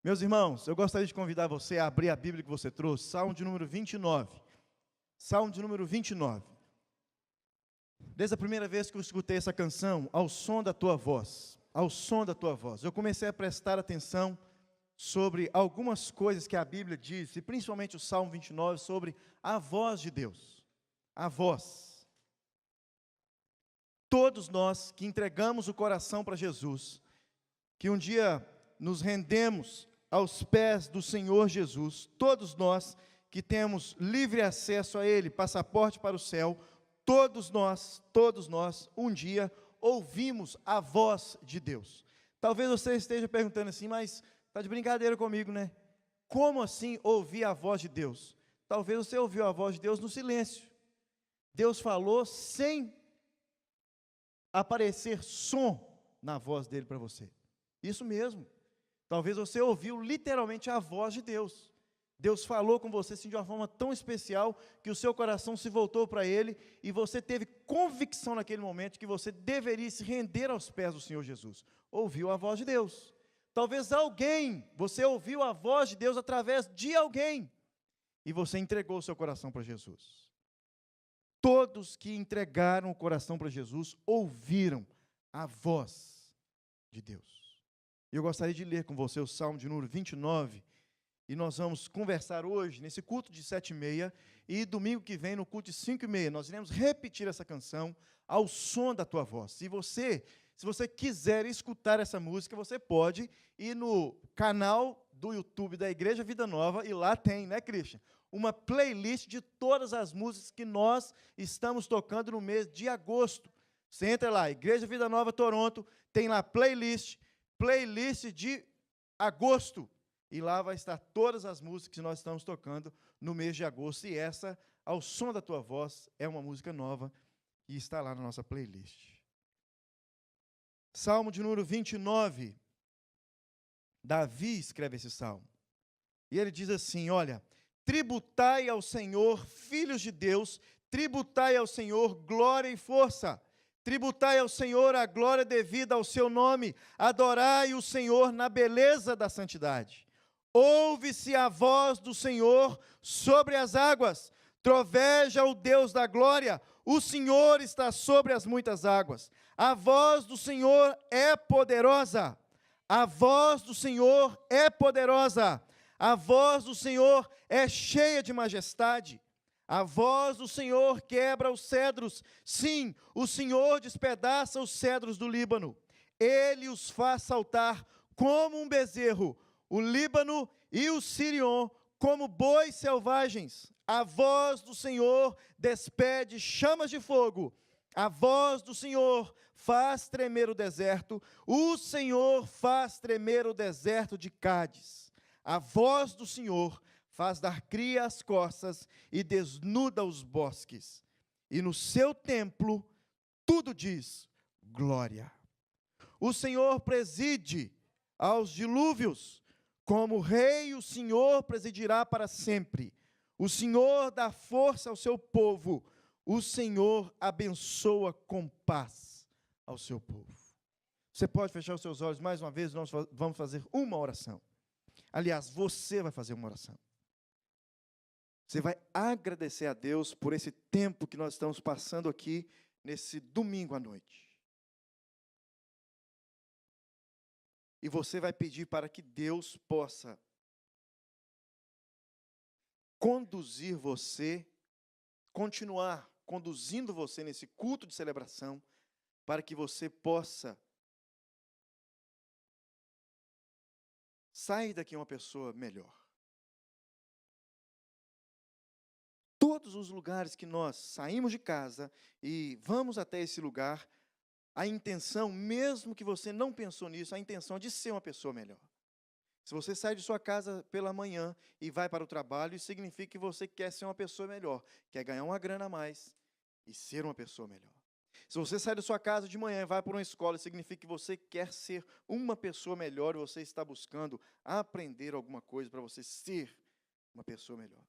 Meus irmãos, eu gostaria de convidar você a abrir a Bíblia que você trouxe, Salmo de número 29. Salmo de número 29. Desde a primeira vez que eu escutei essa canção, ao som da tua voz, ao som da tua voz, eu comecei a prestar atenção sobre algumas coisas que a Bíblia diz, e principalmente o Salmo 29, sobre a voz de Deus. A voz. Todos nós que entregamos o coração para Jesus, que um dia nos rendemos aos pés do Senhor Jesus, todos nós que temos livre acesso a Ele, passaporte para o céu, todos nós, um dia ouvimos a voz de Deus. Talvez você esteja perguntando assim, mas está de brincadeira comigo, né? Como assim ouvir a voz de Deus? Talvez você ouviu a voz de Deus no silêncio. Deus falou sem aparecer som na voz dele para você. Isso mesmo. Talvez você ouviu literalmente a voz de Deus. Deus falou com você assim, de uma forma tão especial que o seu coração se voltou para Ele e você teve convicção naquele momento que você deveria se render aos pés do Senhor Jesus. Ouviu a voz de Deus. Talvez você ouviu a voz de Deus através de alguém e você entregou o seu coração para Jesus. Todos que entregaram o coração para Jesus ouviram a voz de Deus. Eu gostaria de ler com você o Salmo de número 29, e nós vamos conversar hoje, nesse culto de 7h30, e domingo que vem, no culto de 5h30, nós iremos repetir essa canção ao som da tua voz. Se você quiser escutar essa música, você pode ir no canal do YouTube da Igreja Vida Nova, e lá tem, né, Christian? Uma playlist de todas as músicas que nós estamos tocando no mês de agosto. Você entra lá, Igreja Vida Nova Toronto, tem lá playlist de agosto, e lá vai estar todas as músicas que nós estamos tocando no mês de agosto, e essa, ao som da tua voz, é uma música nova, e está lá na nossa playlist. Salmo de número 29, Davi escreve esse salmo, e ele diz assim, olha, tributai ao Senhor, filhos de Deus, tributai ao Senhor glória e força, tributai ao Senhor a glória devida ao seu nome, adorai o Senhor na beleza da santidade. Ouve-se a voz do Senhor sobre as águas, troveja o Deus da glória, o Senhor está sobre as muitas águas. A voz do Senhor é poderosa, a voz do Senhor é poderosa, a voz do Senhor é cheia de majestade. A voz do Senhor quebra os cedros, sim, o Senhor despedaça os cedros do Líbano. Ele os faz saltar como um bezerro, o Líbano e o Sirion como bois selvagens. A voz do Senhor despede chamas de fogo. A voz do Senhor faz tremer o deserto. O Senhor faz tremer o deserto de Cádiz. A voz do Senhor faz dar cria às corças e desnuda os bosques. E no seu templo tudo diz glória. O Senhor preside aos dilúvios, como rei o Senhor presidirá para sempre. O Senhor dá força ao seu povo, o Senhor abençoa com paz ao seu povo. Você pode fechar os seus olhos mais uma vez, nós vamos fazer uma oração. Aliás, você vai fazer uma oração. Você vai agradecer a Deus por esse tempo que nós estamos passando aqui, nesse domingo à noite. E você vai pedir para que Deus possa conduzir você, continuar conduzindo você nesse culto de celebração, para que você possa sair daqui uma pessoa melhor. Todos os lugares que nós saímos de casa e vamos até esse lugar, a intenção, mesmo que você não pensou nisso, a intenção é de ser uma pessoa melhor. Se você sai de sua casa pela manhã e vai para o trabalho, isso significa que você quer ser uma pessoa melhor, quer ganhar uma grana a mais e ser uma pessoa melhor. Se você sai da sua casa de manhã e vai para uma escola, significa que você quer ser uma pessoa melhor e você está buscando aprender alguma coisa para você ser uma pessoa melhor.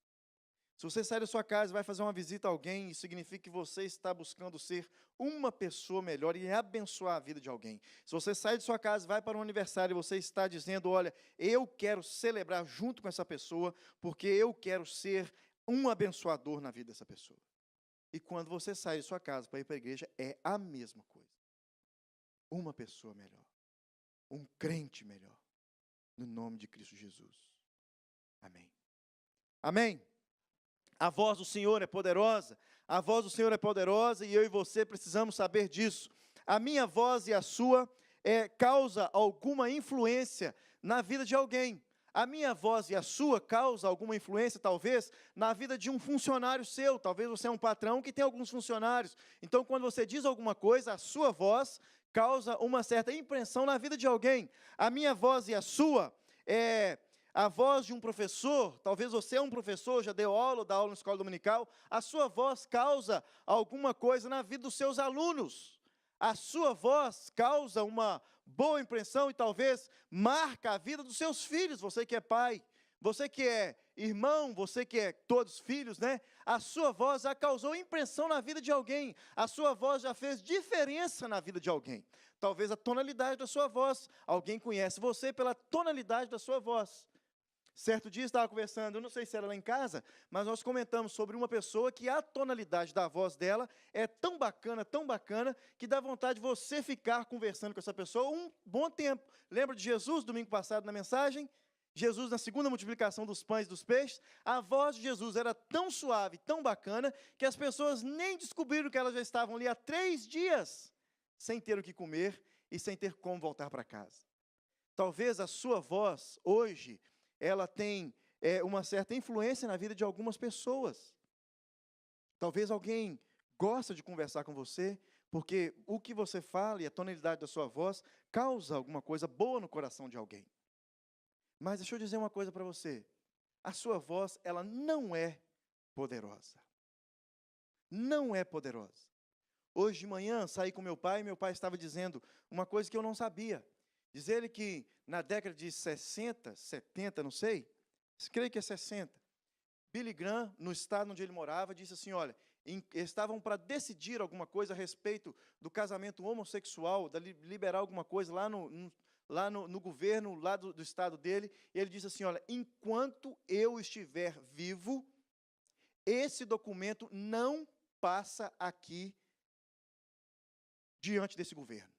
Se você sai da sua casa e vai fazer uma visita a alguém, isso significa que você está buscando ser uma pessoa melhor e abençoar a vida de alguém. Se você sai de sua casa e vai para um aniversário e você está dizendo, olha, eu quero celebrar junto com essa pessoa, porque eu quero ser um abençoador na vida dessa pessoa. E quando você sai de sua casa para ir para a igreja, é a mesma coisa. Uma pessoa melhor. Um crente melhor. No nome de Cristo Jesus. Amém. Amém. A voz do Senhor é poderosa. A voz do Senhor é poderosa e eu e você precisamos saber disso. A minha voz e a sua causa alguma influência na vida de alguém. A minha voz e a sua causa alguma influência, talvez, na vida de um funcionário seu. Talvez você é um patrão que tem alguns funcionários. Então, quando você diz alguma coisa, a sua voz causa uma certa impressão na vida de alguém. A minha voz e a sua a voz de um professor. Talvez você é um professor, já deu aula, dá aula na escola dominical. A sua voz causa alguma coisa na vida dos seus alunos. A sua voz causa uma boa impressão e talvez marca a vida dos seus filhos. Você que é pai, você que é irmão, você que é todos filhos, né? A sua voz já causou impressão na vida de alguém. A sua voz já fez diferença na vida de alguém. Talvez a tonalidade da sua voz. Alguém conhece você pela tonalidade da sua voz. Certo dia estava conversando, eu não sei se era lá em casa, mas nós comentamos sobre uma pessoa que a tonalidade da voz dela é tão bacana, que dá vontade de você ficar conversando com essa pessoa um bom tempo. Lembra de Jesus, domingo passado na mensagem? Jesus na segunda multiplicação dos pães e dos peixes, a voz de Jesus era tão suave, tão bacana, que as pessoas nem descobriram que elas já estavam ali há 3 dias, sem ter o que comer e sem ter como voltar para casa. Talvez a sua voz, hoje, ela tem uma certa influência na vida de algumas pessoas. Talvez alguém gosta de conversar com você, porque o que você fala e a tonalidade da sua voz causa alguma coisa boa no coração de alguém. Mas deixa eu dizer uma coisa para você. A sua voz, ela não é poderosa. Não é poderosa. Hoje de manhã, saí com meu pai estava dizendo uma coisa que eu não sabia. Diz ele que na década de 60, 70, não sei, creio que é 60, Billy Graham, no estado onde ele morava, disse assim, olha, estavam para decidir alguma coisa a respeito do casamento homossexual, de liberar alguma coisa lá no governo, lá do estado dele, e ele disse assim, olha, enquanto eu estiver vivo, esse documento não passa aqui diante desse governo.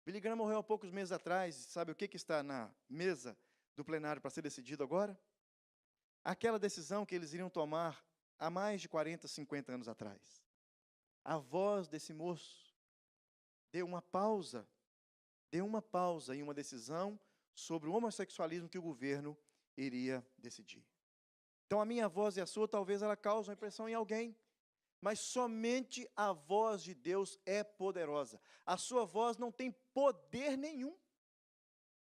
Billy Graham morreu há poucos meses atrás, sabe o que está na mesa do plenário para ser decidido agora? Aquela decisão que eles iriam tomar há mais de 40, 50 anos atrás. A voz desse moço deu uma pausa em uma decisão sobre o homossexualismo que o governo iria decidir. Então a minha voz e a sua, talvez ela cause uma impressão em alguém. Mas somente a voz de Deus é poderosa. A sua voz não tem poder nenhum.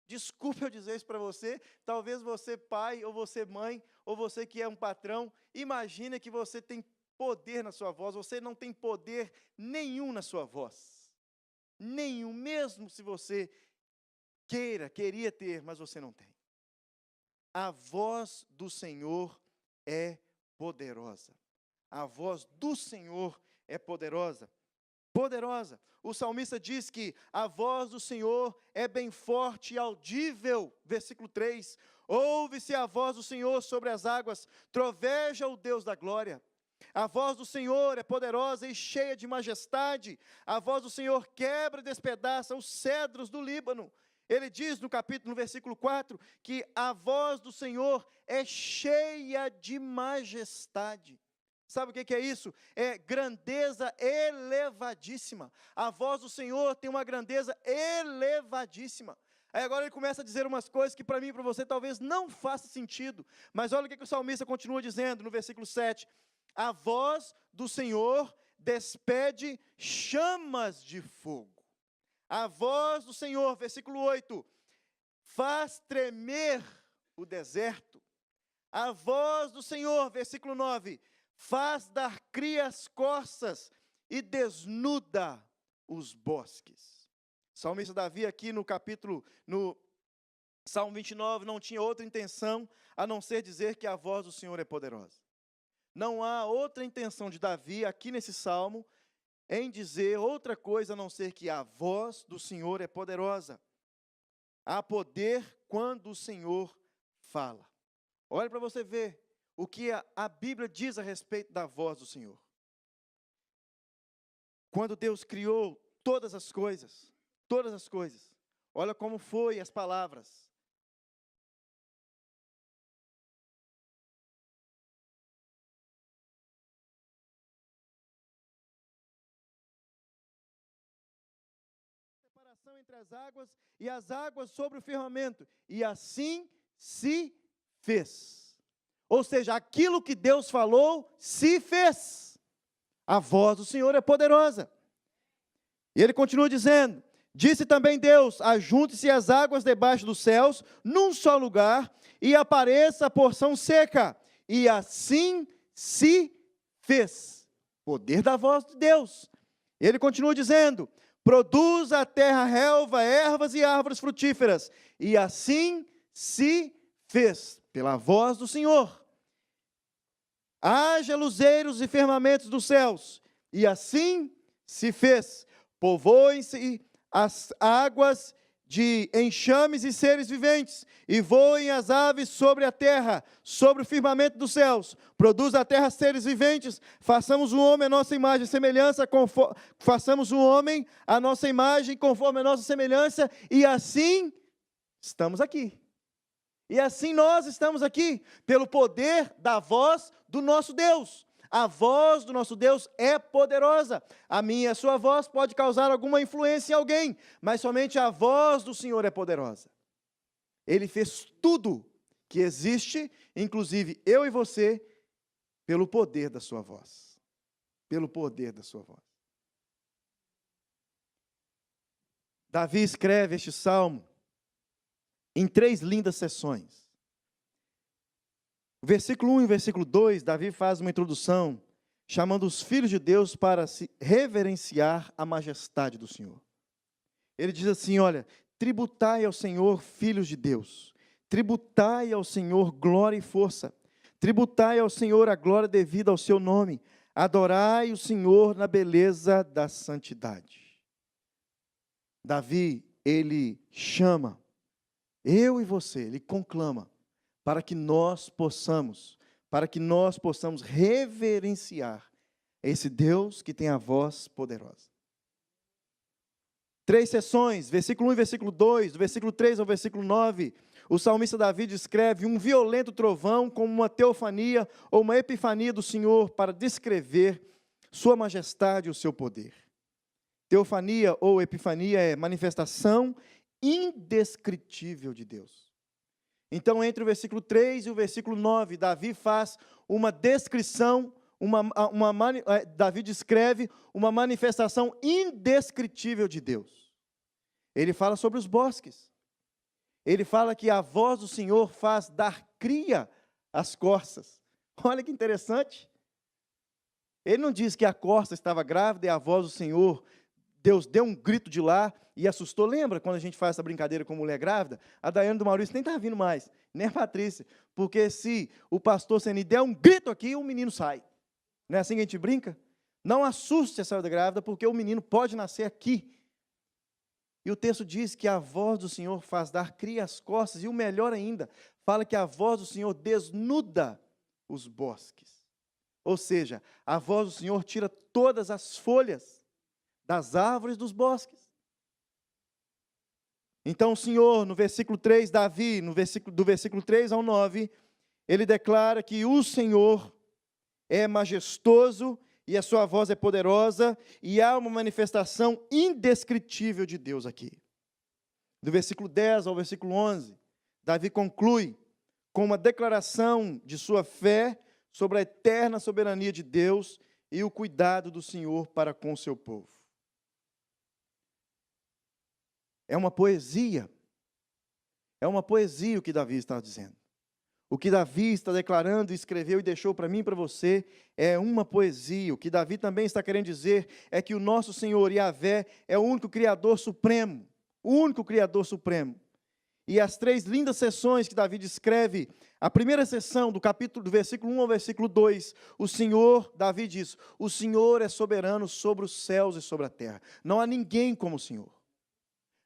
Desculpe eu dizer isso para você, talvez você pai, ou você mãe, ou você que é um patrão, imagina que você tem poder na sua voz, você não tem poder nenhum na sua voz. Nenhum, mesmo se você queria ter, mas você não tem. A voz do Senhor é poderosa. A voz do Senhor é poderosa. Poderosa. O salmista diz que a voz do Senhor é bem forte e audível. Versículo 3. Ouve-se a voz do Senhor sobre as águas, troveja o Deus da glória. A voz do Senhor é poderosa e cheia de majestade. A voz do Senhor quebra e despedaça os cedros do Líbano. Ele diz no versículo 4, que a voz do Senhor é cheia de majestade. Sabe o que é isso? É grandeza elevadíssima. A voz do Senhor tem uma grandeza elevadíssima. Aí agora ele começa a dizer umas coisas que para mim e para você talvez não faça sentido. Mas olha o que o salmista continua dizendo no versículo 7. A voz do Senhor despede chamas de fogo. A voz do Senhor, versículo 8, faz tremer o deserto. A voz do Senhor, versículo 9, faz dar crias corças e desnuda os bosques. O salmista Davi aqui no Salmo 29, não tinha outra intenção a não ser dizer que a voz do Senhor é poderosa. Não há outra intenção de Davi aqui nesse salmo em dizer outra coisa a não ser que a voz do Senhor é poderosa. Há poder quando o Senhor fala. Olha para você ver o que a Bíblia diz a respeito da voz do Senhor. Quando Deus criou todas as coisas, olha como foi as palavras. Separação entre as águas e as águas sobre o firmamento, e assim se fez. Ou seja, aquilo que Deus falou se fez. A voz do Senhor é poderosa. E ele continua dizendo: disse também Deus: ajunte-se as águas debaixo dos céus, num só lugar, e apareça a porção seca. E assim se fez. Poder da voz de Deus. Ele continua dizendo: produz a terra relva, ervas e árvores frutíferas. E assim se fez, pela voz do Senhor. Haja luzeiros e firmamentos dos céus. E assim se fez. Povoem-se as águas de enxames e seres viventes, e voem as aves sobre a terra, sobre o firmamento dos céus. Produz a terra seres viventes, façamos o homem a nossa imagem e semelhança, façamos o homem a nossa imagem conforme a nossa semelhança, e assim estamos aqui. E assim nós estamos aqui, pelo poder da voz do nosso Deus. A voz do nosso Deus é poderosa. A minha e a sua voz pode causar alguma influência em alguém, mas somente a voz do Senhor é poderosa. Ele fez tudo que existe, inclusive eu e você, pelo poder da sua voz. Pelo poder da sua voz. Davi escreve este salmo em 3 lindas seções. O versículo 1 e o versículo 2, Davi faz uma introdução, chamando os filhos de Deus para se reverenciar a majestade do Senhor. Ele diz assim, olha, tributai ao Senhor, filhos de Deus, tributai ao Senhor glória e força, tributai ao Senhor a glória devida ao seu nome, adorai o Senhor na beleza da santidade. Davi, ele chama, eu e você, ele conclama, para que nós possamos reverenciar esse Deus que tem a voz poderosa. 3 seções, versículo 1 e versículo 2, do versículo 3 ao versículo 9, o salmista Davi descreve um violento trovão como uma teofania ou uma epifania do Senhor para descrever sua majestade e o seu poder. Teofania ou epifania é manifestação indescritível de Deus. Então, entre o versículo 3 e o versículo 9, Davi faz uma descrição, Davi descreve uma manifestação indescritível de Deus. Ele fala sobre os bosques. Ele fala que a voz do Senhor faz dar cria às corças. Olha que interessante. Ele não diz que a corça estava grávida e a voz do Senhor, Deus deu um grito de lá e assustou. Lembra quando a gente faz essa brincadeira com mulher grávida? A Daiane do Maurício nem está vindo mais, nem a Patrícia. Porque se o pastor Seni der um grito aqui, o menino sai. Não é assim que a gente brinca? Não assuste a senhora grávida, porque o menino pode nascer aqui. E o texto diz que a voz do Senhor faz dar cria às costas. E o melhor ainda, fala que a voz do Senhor desnuda os bosques. Ou seja, a voz do Senhor tira todas as folhas das árvores dos bosques. Então o Senhor, no versículo 3, Davi, do versículo 3 ao 9, ele declara que o Senhor é majestoso e a sua voz é poderosa, e há uma manifestação indescritível de Deus aqui. Do versículo 10 ao versículo 11, Davi conclui com uma declaração de sua fé sobre a eterna soberania de Deus e o cuidado do Senhor para com o seu povo. É uma poesia o que Davi está dizendo. O que Davi está declarando, escreveu e deixou para mim e para você é uma poesia. O que Davi também está querendo dizer é que o nosso Senhor, Yahvé, é o único Criador supremo. O único Criador supremo. e as 3 lindas sessões que Davi descreve, a primeira sessão do versículo 1 ao versículo 2, Davi diz, o Senhor é soberano sobre os céus e sobre a terra. Não há ninguém como o Senhor.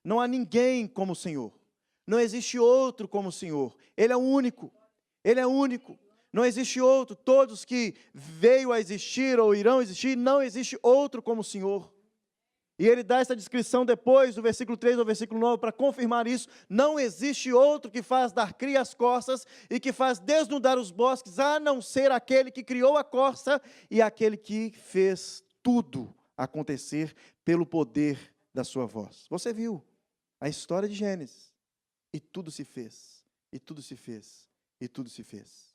Não há ninguém como o Senhor. Não existe outro como o Senhor. Ele é o único. Ele é único. Não existe outro. Todos que veio a existir ou irão existir, não existe outro como o Senhor. E ele dá essa descrição depois, do versículo 3 ao versículo 9, para confirmar isso. Não existe outro que faz dar cria às corças e que faz desnudar os bosques, a não ser aquele que criou a corça e aquele que fez tudo acontecer pelo poder da sua voz. Você viu a história de Gênesis. E tudo se fez, e tudo se fez, e tudo se fez.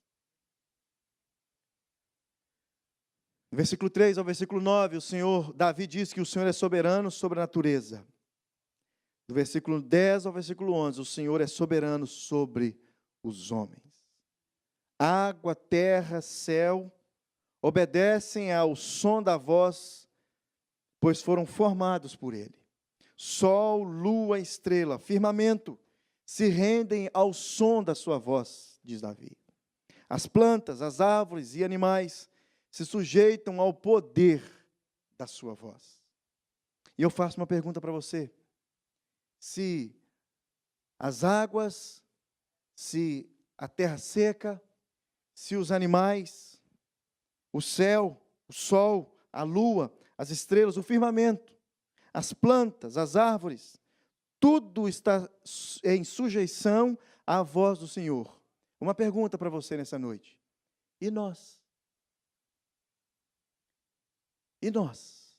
No versículo 3 ao versículo 9, Davi diz que o Senhor é soberano sobre a natureza. Do versículo 10 ao versículo 11, o Senhor é soberano sobre os homens. Água, terra, céu, obedecem ao som da voz, pois foram formados por ele. Sol, lua, estrela, firmamento, se rendem ao som da sua voz, diz Davi. As plantas, as árvores e animais se sujeitam ao poder da sua voz. E eu faço uma pergunta para você. Se as águas, se a terra seca, se os animais, o céu, o sol, a lua, as estrelas, o firmamento, as plantas, as árvores, tudo está em sujeição à voz do Senhor. Uma pergunta para você nessa noite. E nós? E nós?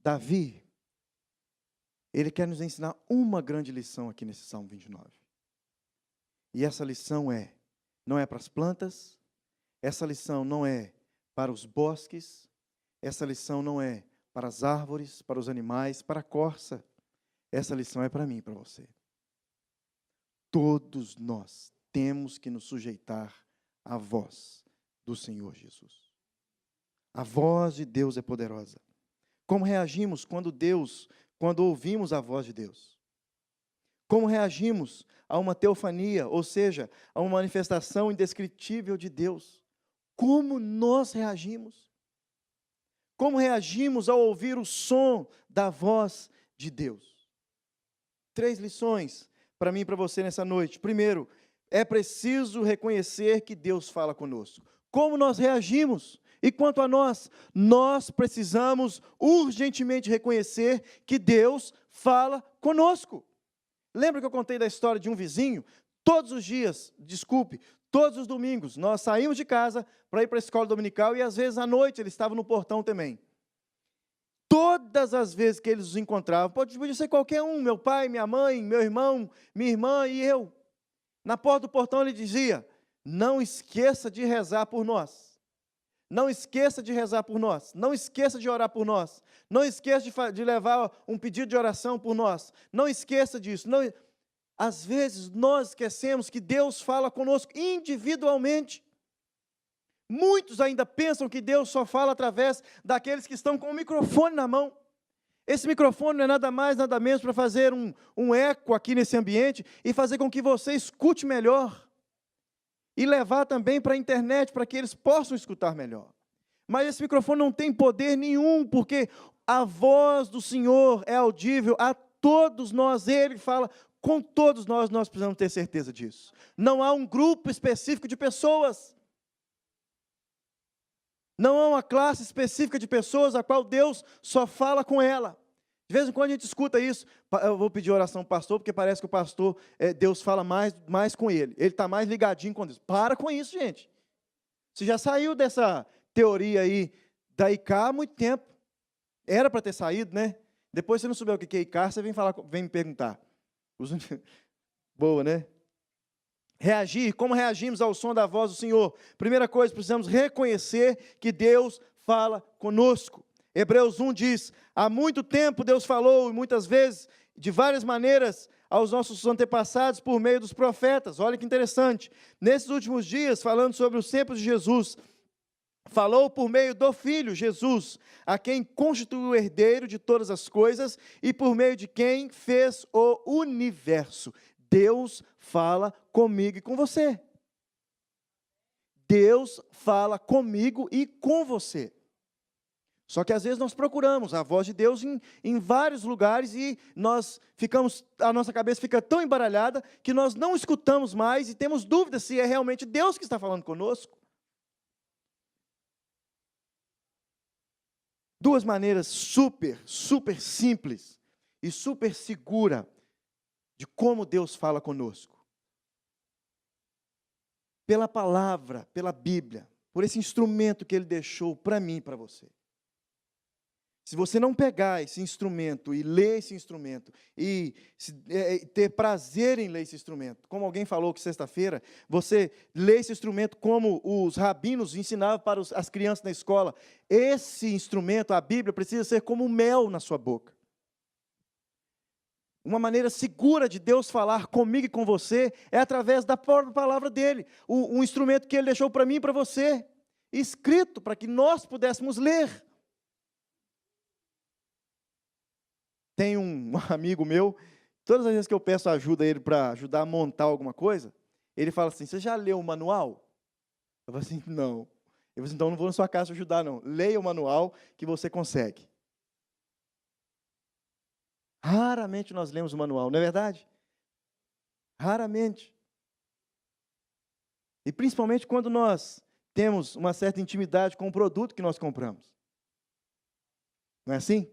Davi, ele quer nos ensinar uma grande lição aqui nesse Salmo 29. E essa lição não é para as plantas, essa lição não é para os bosques, essa lição não é para as árvores, para os animais, para a corça. Essa lição é para mim e para você. Todos nós temos que nos sujeitar à voz do Senhor Jesus. A voz de Deus é poderosa. Como reagimos quando ouvimos a voz de Deus? Como reagimos a uma teofania, ou seja, a uma manifestação indescritível de Deus? Como nós reagimos? Como reagimos ao ouvir o som da voz de Deus? 3 lições para mim e para você nessa noite. Primeiro, é preciso reconhecer que Deus fala conosco. Como nós reagimos? E quanto a nós precisamos urgentemente reconhecer que Deus fala conosco. Lembra que eu contei da história de um vizinho? Todos os domingos, nós saímos de casa para ir para a escola dominical e às vezes à noite ele estava no portão também. Todas as vezes que eles nos encontravam, podia ser qualquer um, meu pai, minha mãe, meu irmão, minha irmã e eu. Na porta do portão ele dizia, não esqueça de rezar por nós. Não esqueça de rezar por nós. Não esqueça de orar por nós. Não esqueça de levar um pedido de oração por nós. Não esqueça disso. Às vezes nós esquecemos que Deus fala conosco individualmente. Muitos ainda pensam que Deus só fala através daqueles que estão com o microfone na mão. Esse microfone não é nada mais, nada menos para fazer um eco aqui nesse ambiente e fazer com que você escute melhor. E levar também para a internet, para que eles possam escutar melhor. Mas esse microfone não tem poder nenhum, porque a voz do Senhor é audível a todos nós. Ele fala com todos nós, nós precisamos ter certeza disso. Não há um grupo específico de pessoas. Não há uma classe específica de pessoas a qual Deus só fala com ela. De vez em quando a gente escuta isso. Eu vou pedir oração para o pastor, porque parece que o pastor, Deus fala mais com ele. Ele está mais ligadinho com Deus. Para com isso, gente. Você já saiu dessa teoria aí da ICA há muito tempo. Era para ter saído, né? Depois você não souber o que é ICA, você vem me perguntar. Boa, né? Reagir, como reagimos ao som da voz do Senhor? Primeira coisa, precisamos reconhecer que Deus fala conosco. Hebreus 1 diz, há muito tempo Deus falou, e muitas vezes, de várias maneiras, aos nossos antepassados por meio dos profetas. Olha que interessante. Nesses últimos dias, falando sobre os tempos de Jesus, falou por meio do Filho, Jesus, a quem constituiu o herdeiro de todas as coisas e por meio de quem fez o universo. Deus fala comigo e com você. Deus fala comigo e com você. Só que às vezes nós procuramos a voz de Deus em vários lugares e a nossa cabeça fica tão embaralhada que nós não escutamos mais e temos dúvidas se é realmente Deus que está falando conosco. Duas maneiras super simples e super segura de como Deus fala conosco. Pela palavra, pela Bíblia, por esse instrumento que Ele deixou para mim e para você. Se você não pegar esse instrumento e ler esse instrumento, e ter prazer em ler esse instrumento, como alguém falou que sexta-feira, você lê esse instrumento como os rabinos ensinavam para as crianças na escola, esse instrumento, a Bíblia, precisa ser como mel na sua boca. Uma maneira segura de Deus falar comigo e com você é através da própria palavra dEle, um instrumento que Ele deixou para mim e para você, escrito para que nós pudéssemos ler. Tem um amigo meu, todas as vezes que eu peço ajuda a ele para ajudar a montar alguma coisa, ele fala assim, você já leu o manual? Eu falo assim, não. Eu falo assim, então não vou na sua casa te ajudar não, leia o manual que você consegue. Raramente nós lemos o manual, não é verdade? Raramente. E principalmente quando nós temos uma certa intimidade com o produto que nós compramos. Não é assim?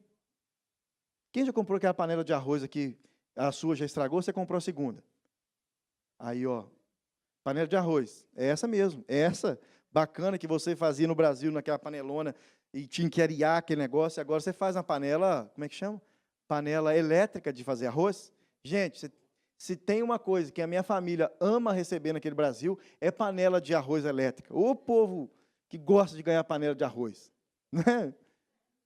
Quem já comprou aquela panela de arroz aqui, a sua já estragou, você comprou a segunda. Aí, ó, panela de arroz, é essa mesmo, é essa bacana que você fazia no Brasil, naquela panelona, e tinha que arear aquele negócio, agora você faz uma panela, como é que chama? Panela elétrica de fazer arroz. Gente, se tem uma coisa que a minha família ama receber naquele Brasil, é panela de arroz elétrica. O povo que gosta de ganhar panela de arroz. Né?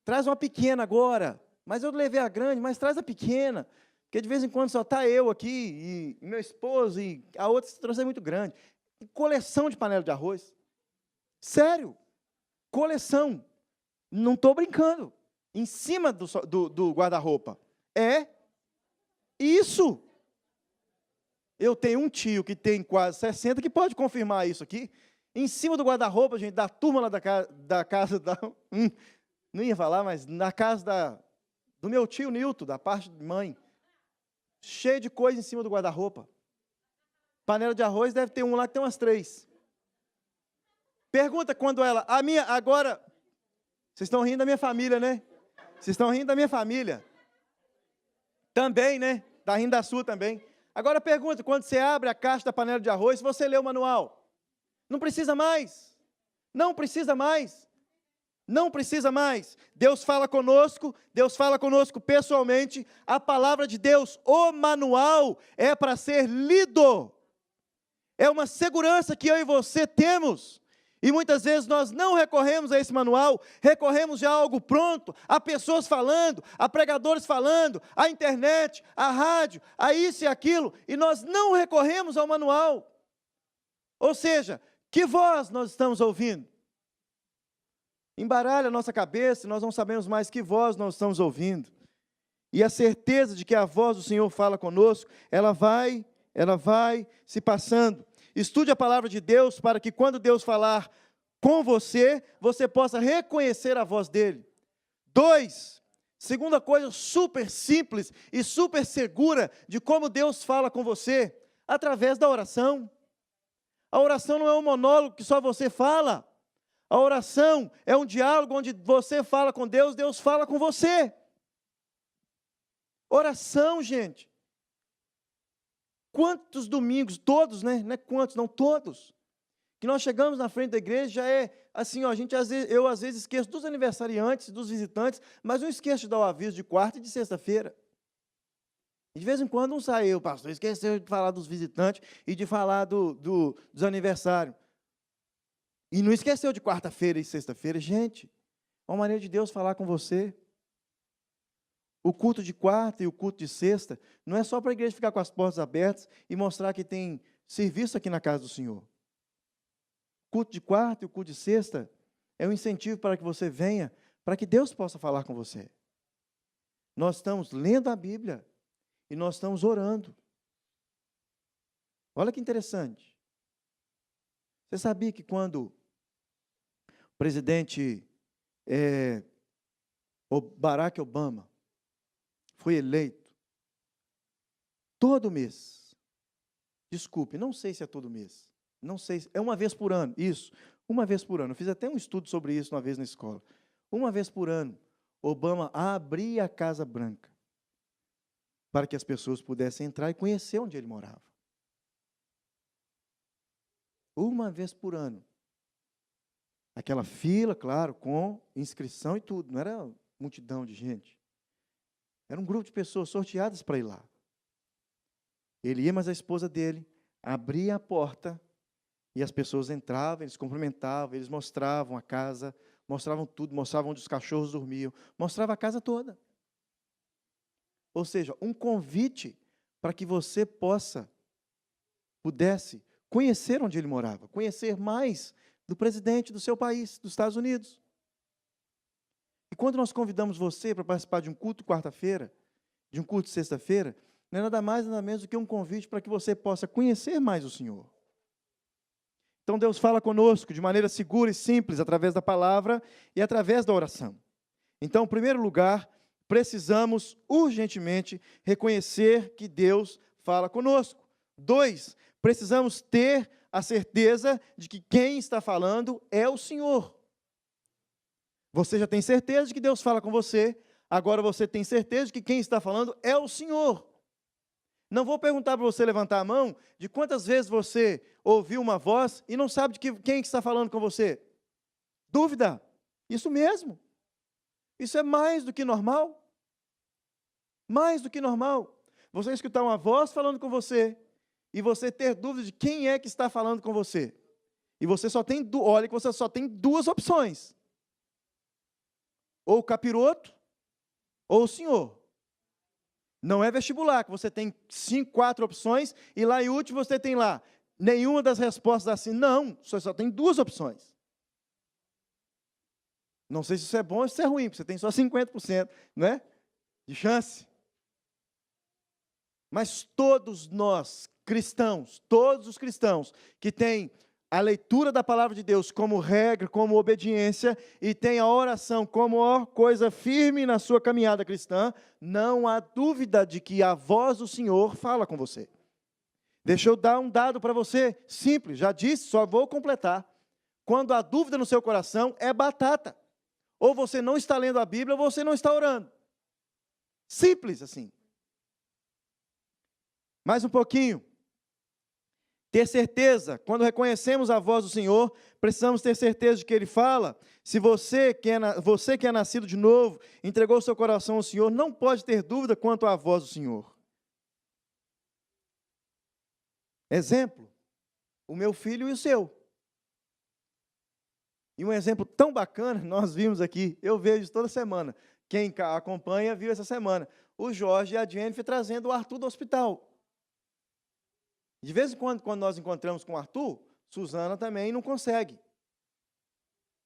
Traz uma pequena agora. Mas eu levei a grande, mas traz a pequena. Porque de vez em quando só está eu aqui, e meu esposo, e a outra se trouxe muito grande. Coleção de panela de arroz. Sério. Coleção. Não estou brincando. Em cima do guarda-roupa. É isso. Eu tenho um tio que tem quase 60, que pode confirmar isso aqui. Em cima do guarda-roupa, gente, da turma lá da casa da... não ia falar, mas na casa do meu tio Nilton, da parte de mãe, cheio de coisa em cima do guarda-roupa. Panela de arroz deve ter um lá que tem umas 3. Pergunta quando ela, agora, vocês estão rindo da minha família, né? Vocês estão rindo da minha família. Também, né? Está rindo da sua também. Agora pergunta, quando você abre a caixa da panela de arroz, você lê o manual. Não precisa mais. Não precisa mais. Não precisa mais. Deus fala conosco pessoalmente. A palavra de Deus, o manual, é para ser lido. É uma segurança que eu e você temos. E muitas vezes nós não recorremos a esse manual, recorremos já a algo pronto, a pessoas falando, a pregadores falando, a internet, a rádio, a isso e aquilo, e nós não recorremos ao manual. Ou seja, que voz nós estamos ouvindo? Embaralha a nossa cabeça, nós não sabemos mais que voz nós estamos ouvindo. E a certeza de que a voz do Senhor fala conosco, ela vai se passando. Estude a palavra de Deus para que quando Deus falar com você, você possa reconhecer a voz dele. 2, segunda coisa super simples e super segura de como Deus fala com você, através da oração. A oração não é um monólogo que só você fala. A oração é um diálogo onde você fala com Deus, Deus fala com você. Oração, gente. Quantos domingos, todos, né? Não é quantos, não, todos. Que nós chegamos na frente da igreja, já é assim, ó, eu às vezes esqueço dos aniversariantes, dos visitantes, mas não esqueço de dar o aviso de quarta e de sexta-feira. E de vez em quando não sai, o pastor esqueceu de falar dos visitantes e de falar dos aniversários. E não esqueceu de quarta-feira e sexta-feira. Gente, é uma maneira de Deus falar com você. O culto de quarta e o culto de sexta não é só para a igreja ficar com as portas abertas e mostrar que tem serviço aqui na casa do Senhor. O culto de quarta e o culto de sexta É um incentivo para que você venha, para que Deus possa falar com você. Nós estamos lendo a Bíblia e nós estamos orando. Olha que interessante. Você sabia que quando o presidente o Barack Obama foi eleito, todo mês, desculpe, não sei se é todo mês, não sei, é uma vez por ano, isso, uma vez por ano. Eu fiz até um estudo sobre isso uma vez na escola. Uma vez por ano, Obama abria a Casa Branca para que as pessoas pudessem entrar e conhecer onde ele morava. Uma vez por ano. Aquela fila, claro, com inscrição e tudo, não era multidão de gente. Era um grupo de pessoas sorteadas para ir lá. Ele ia, mas a esposa dele abria a porta e as pessoas entravam, eles cumprimentavam, eles mostravam a casa, mostravam tudo, mostravam onde os cachorros dormiam, mostrava a casa toda. Ou seja, um convite para que você pudesse conhecer onde ele morava, conhecer mais do presidente do seu país, dos Estados Unidos. E quando nós convidamos você para participar de um culto quarta-feira, de um culto sexta-feira, não é nada mais, nada menos do que um convite para que você possa conhecer mais o Senhor. Então Deus fala conosco de maneira segura e simples, através da palavra e através da oração. Então, em primeiro lugar, precisamos urgentemente reconhecer que Deus fala conosco. 2, precisamos ter a certeza de que quem está falando é o Senhor. Você já tem certeza de que Deus fala com você, agora você tem certeza de que quem está falando é o Senhor. Não vou perguntar para você levantar a mão de quantas vezes você ouviu uma voz e não sabe de quem está falando com você. Dúvida? Isso mesmo. Isso é mais do que normal. Mais do que normal. Você escutar uma voz falando com você e você ter dúvida de quem é que está falando com você. E você só tem, olha que você só tem duas opções. Ou o capiroto, ou o senhor. Não é vestibular, que você tem 4 opções, e lá em último você tem lá, nenhuma das respostas assim. Não, você só tem 2 opções. Não sei se isso é bom ou se isso é ruim, porque você tem só 50%, não é? De chance. Mas todos nós, cristãos, todos os cristãos que têm a leitura da palavra de Deus como regra, como obediência, e tem a oração como coisa firme na sua caminhada cristã, não há dúvida de que a voz do Senhor fala com você. Deixa eu dar um dado para você, simples, já disse, só vou completar. Quando há dúvida no seu coração, é batata. Ou você não está lendo a Bíblia, ou você não está orando. Simples assim. Mais um pouquinho. Ter certeza, quando reconhecemos a voz do Senhor, precisamos ter certeza de que Ele fala. Se você que é nascido de novo, entregou o seu coração ao Senhor, não pode ter dúvida quanto à voz do Senhor. Exemplo, o meu filho e o seu. E um exemplo tão bacana, nós vimos aqui, eu vejo toda semana, quem acompanha viu essa semana, o Jorge e a Jennifer trazendo o Arthur do hospital. De vez em quando nós encontramos com o Arthur, Suzana também não consegue.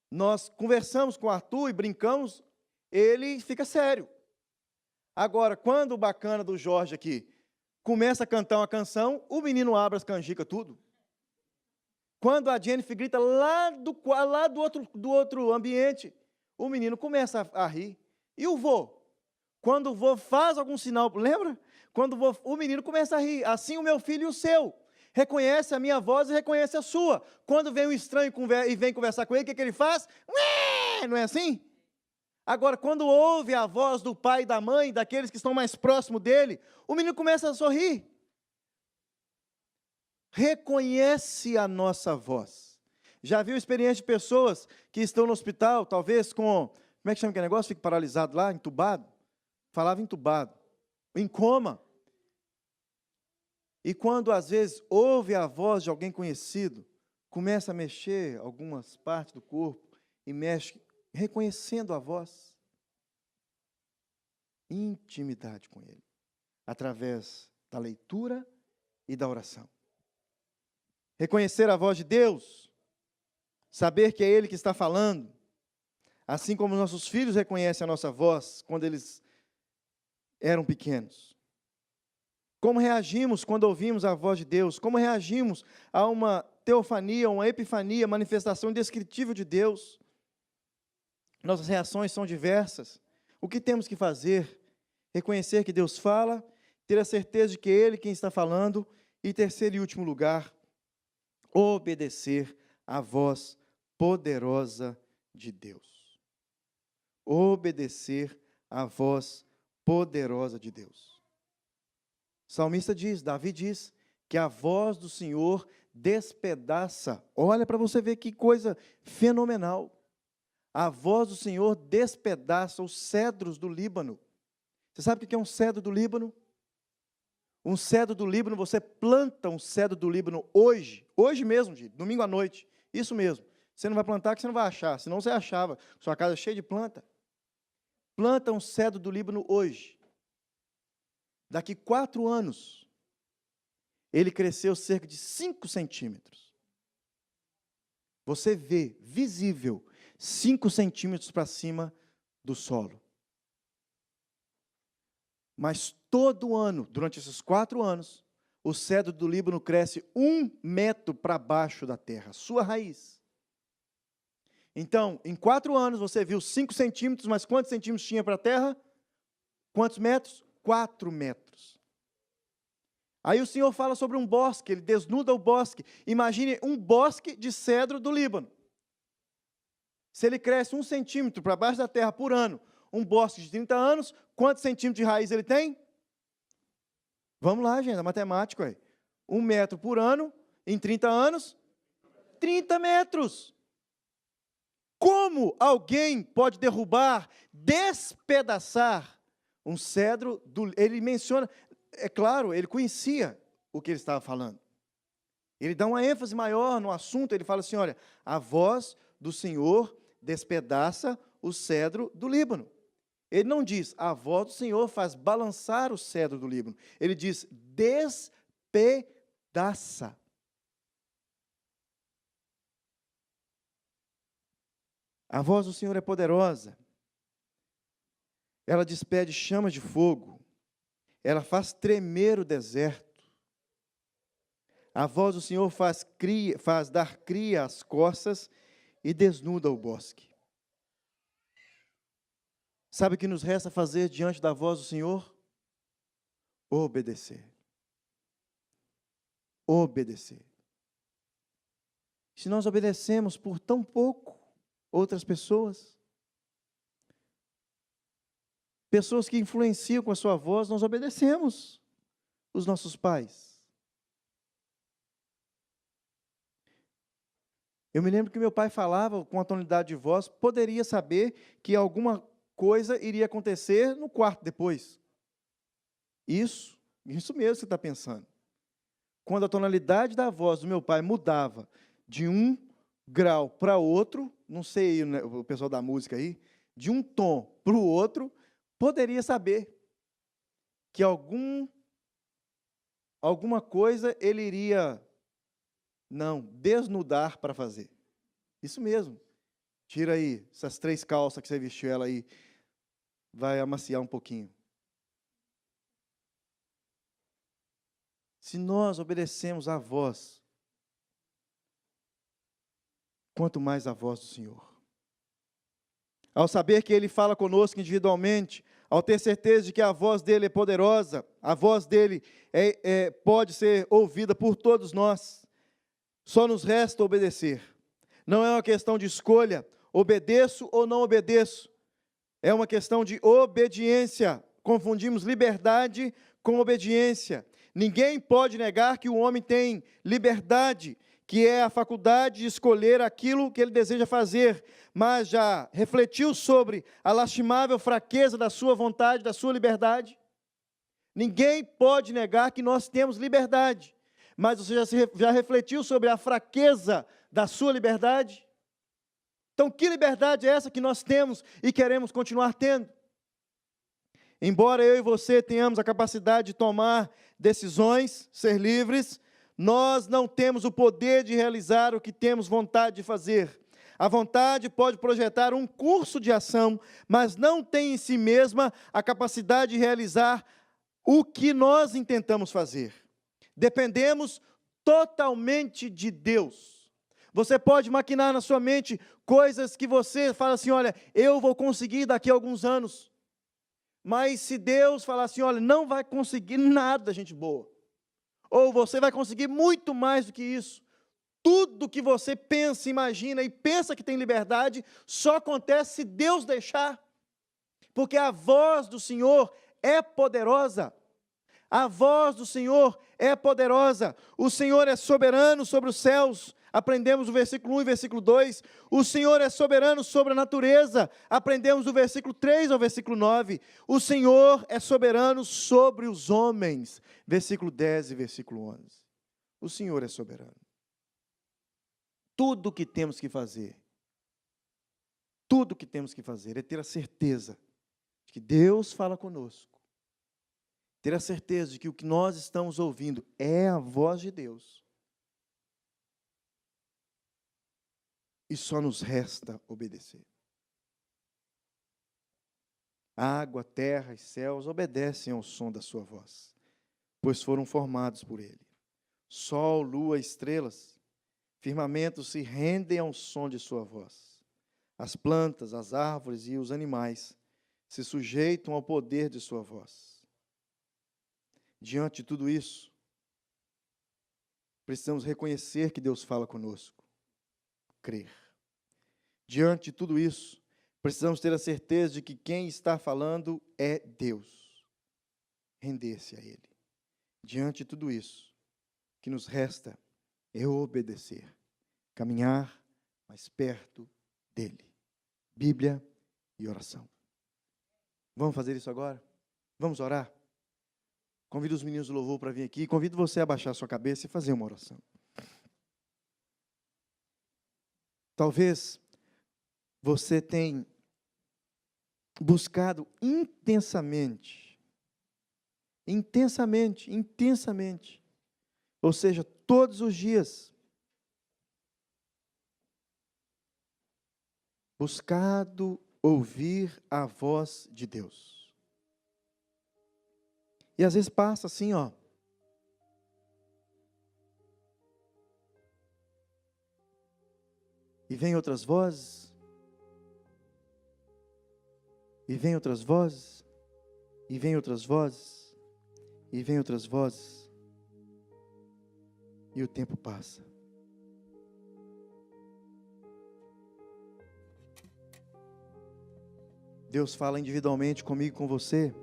Nós conversamos com o Arthur e brincamos, ele fica sério. Agora, quando o bacana do Jorge aqui começa a cantar uma canção, o menino abre as canjicas tudo. Quando a Jennifer grita lá do outro ambiente, o menino começa a rir. E o vô? Quando o vô faz algum sinal, lembra? Quando o menino começa a rir. Assim o meu filho e o seu. Reconhece a minha voz e reconhece a sua. Quando vem um estranho e vem conversar com ele, o que ele faz? Ué! Não é assim? Agora, quando ouve a voz do pai e da mãe, daqueles que estão mais próximos dele, o menino começa a sorrir. Reconhece a nossa voz. Já viu experiência de pessoas que estão no hospital, talvez com, como é que chama aquele negócio? Fica paralisado lá, entubado? Falava entubado. Em coma. E quando às vezes ouve a voz de alguém conhecido, começa a mexer algumas partes do corpo e mexe, reconhecendo a voz. Intimidade com ele, através da leitura e da oração. Reconhecer a voz de Deus, saber que é Ele que está falando, assim como nossos filhos reconhecem a nossa voz quando eles eram pequenos. Como reagimos quando ouvimos a voz de Deus? Como reagimos a uma teofania, uma epifania, manifestação indescritível de Deus? Nossas reações são diversas. O que temos que fazer? Reconhecer que Deus fala, ter a certeza de que é Ele quem está falando, e terceiro e último lugar, obedecer à voz poderosa de Deus. Obedecer à voz poderosa de Deus. O salmista diz, Davi diz, que a voz do Senhor despedaça. Olha para você ver que coisa fenomenal. A voz do Senhor despedaça os cedros do Líbano. Você sabe o que é um cedro do Líbano? Um cedro do Líbano, você planta um cedro do Líbano hoje mesmo, domingo à noite, isso mesmo. Você não vai plantar que você não vai achar, senão você achava, sua casa é cheia de planta. Planta um cedro do Líbano hoje. Daqui 4 anos, ele cresceu cerca de 5 centímetros. Você vê, visível, 5 centímetros para cima do solo. Mas todo ano, durante esses 4 anos, o cedro do Líbano cresce 1 metro para baixo da terra, sua raiz. Então, em 4 anos, você viu 5 centímetros, mas quantos centímetros tinha para a terra? Quantos metros? 4 metros. Aí o Senhor fala sobre um bosque, Ele desnuda o bosque. Imagine um bosque de cedro do Líbano. Se ele cresce 1 centímetro para baixo da terra por ano, um bosque de 30 anos, quantos centímetros de raiz ele tem? Vamos lá, gente, é matemático aí. 1 metro por ano, em 30 anos, 30 metros. Como alguém pode derrubar, despedaçar um cedro? Ele menciona, é claro, ele conhecia o que ele estava falando. Ele dá uma ênfase maior no assunto, ele fala assim, olha, a voz do Senhor despedaça o cedro do Líbano. Ele não diz, a voz do Senhor faz balançar o cedro do Líbano. Ele diz, despedaça. A voz do Senhor é poderosa. Ela despede chamas de fogo. Ela faz tremer o deserto. A voz do Senhor faz dar cria às costas e desnuda o bosque. Sabe o que nos resta fazer diante da voz do Senhor? Obedecer. Obedecer. Se nós obedecemos por tão pouco outras pessoas que influenciam com a sua voz, nós obedecemos os nossos pais. Eu me lembro que meu pai falava com a tonalidade de voz, poderia saber que alguma coisa iria acontecer no quarto depois. Isso mesmo que você está pensando. Quando a tonalidade da voz do meu pai mudava de um grau para outro, não sei, né, o pessoal da música aí, de um tom para o outro, poderia saber que alguma coisa ele iria, desnudar para fazer. Isso mesmo. Tira aí essas 3 calças que você vestiu ela aí, vai amaciar um pouquinho. Se nós obedecemos à voz, quanto mais a voz do Senhor. Ao saber que Ele fala conosco individualmente, ao ter certeza de que a voz dEle é poderosa, a voz dEle pode ser ouvida por todos nós, só nos resta obedecer. Não é uma questão de escolha, obedeço ou não obedeço. É uma questão de obediência. Confundimos liberdade com obediência. Ninguém pode negar que o homem tem liberdade, que é a faculdade de escolher aquilo que ele deseja fazer, mas já refletiu sobre a lastimável fraqueza da sua vontade, da sua liberdade? Ninguém pode negar que nós temos liberdade, mas você já refletiu sobre a fraqueza da sua liberdade? Então, que liberdade é essa que nós temos e queremos continuar tendo? Embora eu e você tenhamos a capacidade de tomar decisões, ser livres, nós não temos o poder de realizar o que temos vontade de fazer. A vontade pode projetar um curso de ação, mas não tem em si mesma a capacidade de realizar o que nós intentamos fazer. Dependemos totalmente de Deus. Você pode maquinar na sua mente coisas que você fala assim, olha, eu vou conseguir daqui a alguns anos. Mas se Deus falar assim, olha, não vai conseguir nada, gente boa. Ou você vai conseguir muito mais do que isso. Tudo que você pensa, imagina e pensa que tem liberdade, só acontece se Deus deixar. Porque a voz do Senhor é poderosa. A voz do Senhor é poderosa. O Senhor é soberano sobre os céus. Aprendemos o versículo 1 e versículo 2. O Senhor é soberano sobre a natureza. Aprendemos o versículo 3 ao versículo 9. O Senhor é soberano sobre os homens. Versículo 10 e versículo 11. O Senhor é soberano. Tudo o que temos que fazer, é ter a certeza de que Deus fala conosco. Ter a certeza de que o que nós estamos ouvindo é a voz de Deus. E só nos resta obedecer. A água, terra e céus obedecem ao som da sua voz, pois foram formados por Ele. Sol, lua, estrelas, firmamentos se rendem ao som de sua voz. As plantas, as árvores e os animais se sujeitam ao poder de sua voz. Diante de tudo isso, precisamos reconhecer que Deus fala conosco. Crer. Diante de tudo isso, precisamos ter a certeza de que quem está falando é Deus. Render-se a Ele. Diante de tudo isso, o que nos resta é obedecer. Caminhar mais perto dEle. Bíblia e oração. Vamos fazer isso agora? Vamos orar? Convido os meninos do louvor para vir aqui. Convido você a baixar sua cabeça e fazer uma oração. Talvez você tenha buscado intensamente, ou seja, todos os dias, buscado ouvir a voz de Deus. E às vezes passa assim, ó. E vem outras vozes. E vem outras vozes. E vem outras vozes. E vem outras vozes. E o tempo passa. Deus fala individualmente comigo, com você.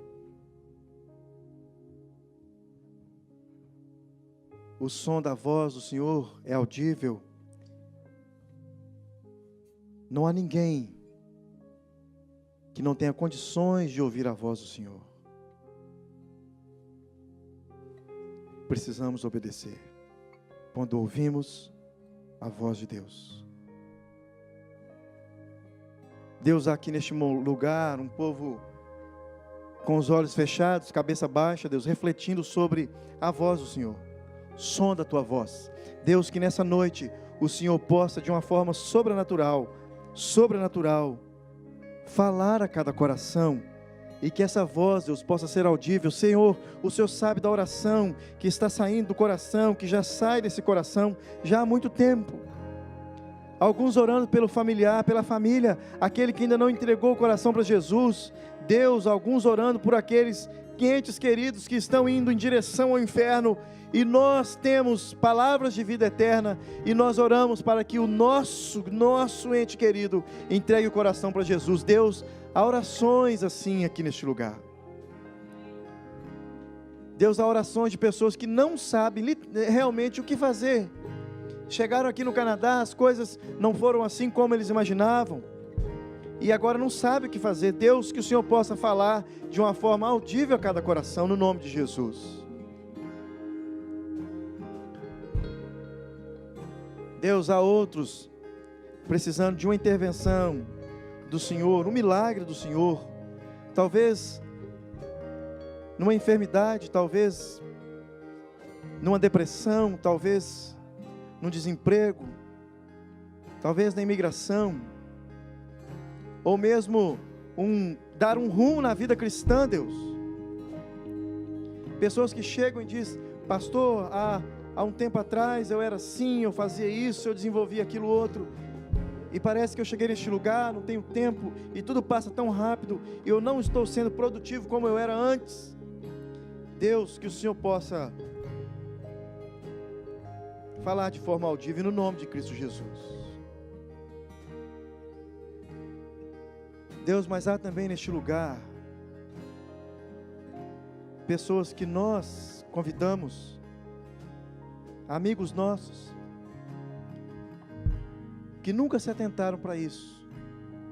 O som da voz do Senhor é audível. Não há ninguém que não tenha condições de ouvir a voz do Senhor. Precisamos obedecer quando ouvimos a voz de Deus. Deus, aqui neste lugar, um povo com os olhos fechados, cabeça baixa, Deus, refletindo sobre a voz do Senhor. Som da tua voz. Deus, que nessa noite o Senhor possa, de uma forma sobrenatural, falar a cada coração, e que essa voz, Deus, possa ser audível. Senhor, o Senhor sabe da oração que está saindo do coração, que já sai desse coração já há muito tempo. Alguns orando pelo familiar, pela família, aquele que ainda não entregou o coração para Jesus. Deus, alguns orando por aqueles entes queridos que estão indo em direção ao inferno. E nós temos palavras de vida eterna, e nós oramos para que o nosso ente querido entregue o coração para Jesus. Deus, há orações assim aqui neste lugar. Deus, há orações de pessoas que não sabem realmente o que fazer. Chegaram aqui no Canadá, as coisas não foram assim como eles imaginavam, e agora não sabem o que fazer. Deus, que o Senhor possa falar de uma forma audível a cada coração, no nome de Jesus. Deus, há outros precisando de uma intervenção do Senhor, um milagre do Senhor, talvez numa enfermidade, talvez numa depressão, talvez num desemprego, talvez na imigração, ou mesmo dar um rumo na vida cristã, Deus. Pessoas que chegam e dizem: pastor, há um tempo atrás eu era assim, eu fazia isso, eu desenvolvia aquilo outro, e parece que eu cheguei neste lugar, não tenho tempo, e tudo passa tão rápido, e eu não estou sendo produtivo como eu era antes. Deus, que o Senhor possa falar de forma audível no nome de Cristo Jesus. Deus, mas há também neste lugar pessoas que nós convidamos, amigos nossos, que nunca se atentaram para isso,